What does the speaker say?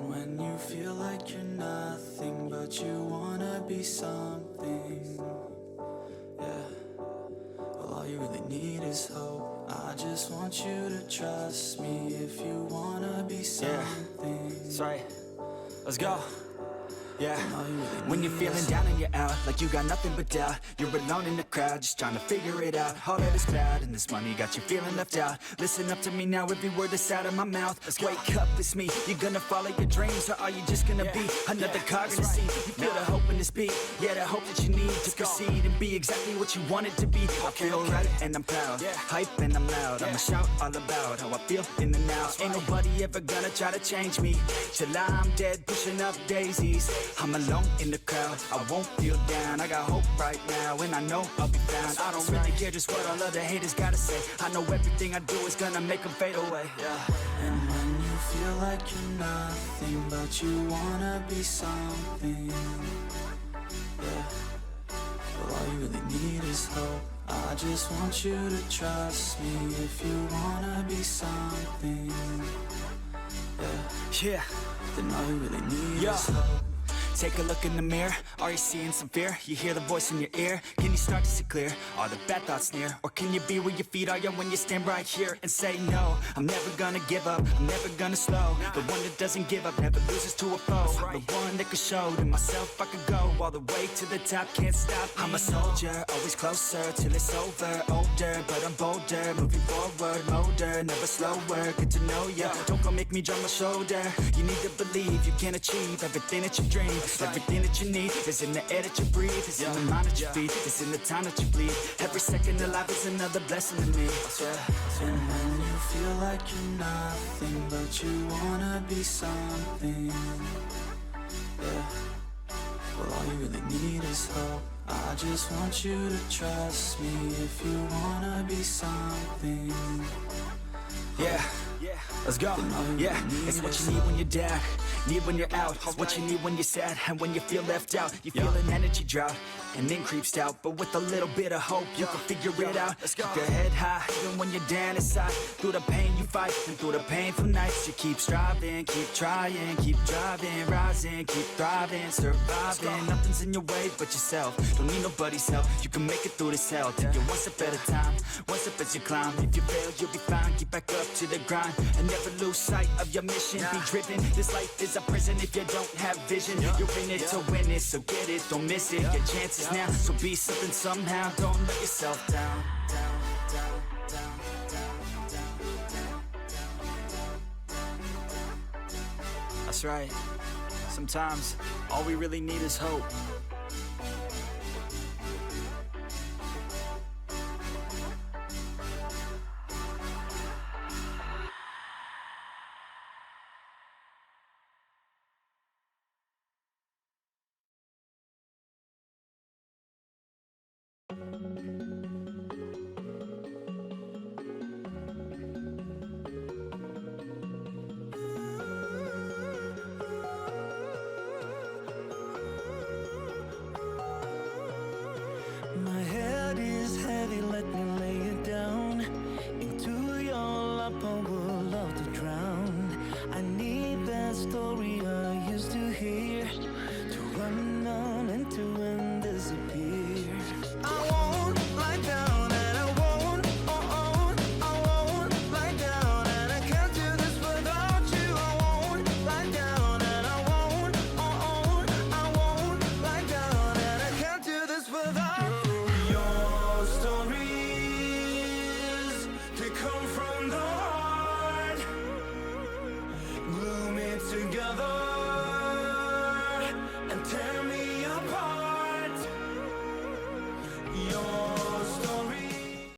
When you feel like you're nothing, but you wanna be something, yeah. Well, all you really need is hope. I just want you to trust me if you wanna be something. Yeah, that's right. Let's go. Yeah, when you're feeling down and you're out, like you got nothing but doubt, you're alone in the crowd, just trying to figure it out. All that is bad, and this money got you feeling left out. Listen up to me now, every word that's out of my mouth. Wake up, it's me. You gonna follow your dreams, or are you just gonna be another cog in the scene? You feel the hope in this beat, yeah, the hope that you need to proceed and be exactly what you want it to be. I feel right, and I'm proud, hype and I'm loud. I'ma shout all about how I feel in the now. Ain't nobody ever gonna try to change me till I'm dead, pushing up daisies. I'm alone in the crowd, I won't feel down. I got hope right now, and I know I'll be found. I don't really care just what all other haters gotta say. I know everything I do is gonna make them fade away, And when you feel like you're nothing, but you wanna be something, yeah. Well, all you really need is hope. I just want you to trust me if you wanna be something, yeah. Then all you really need is hope. Take a look in the mirror, are you seeing some fear? You hear the voice in your ear, can you start to see clear? Are the bad thoughts near? Or can you be where your feet are when you stand right here and say no? I'm never gonna give up, I'm never gonna slow. The one that doesn't give up, never loses to a foe. The one that could show to myself I could go all the way to the top, can't stop me. I'm a soldier, always closer till it's over. Older, but I'm bolder, moving forward, older, never slower. Good to know ya, don't go make me drop my shoulder. You need to believe you can achieve everything that you dream. Everything that you need is in the air that you breathe. It's in the mind that you feed, it's in the time that you bleed. Every second of life is another blessing to me. And when you feel like you're nothing, but you wanna be something, yeah. Well, all you really need is hope. I just want you to trust me if you wanna be something, yeah. Let's go, yeah, it's what you need when you're down, need when you're out. It's what you need when you're sad and when you feel left out. You feel an energy drought and then creeps out, but with a little bit of hope you can figure it out. Keep your head high even when you're down inside. Through the pain you fight and through the painful nights you keep striving, keep trying, keep driving, rising, keep thriving, surviving. Nothing's in your way but yourself, don't need nobody's help. You can make it through this hell, take it one step at a time, one step as you climb. If you fail you'll be fine, get back up to the grind and never lose sight of your mission. Be driven, this life is a prison if you don't have vision. You're in it to win it, so get it, don't miss it. Your chances now, so be something somehow. Don't let yourself down. That's right. Sometimes all we really need is hope.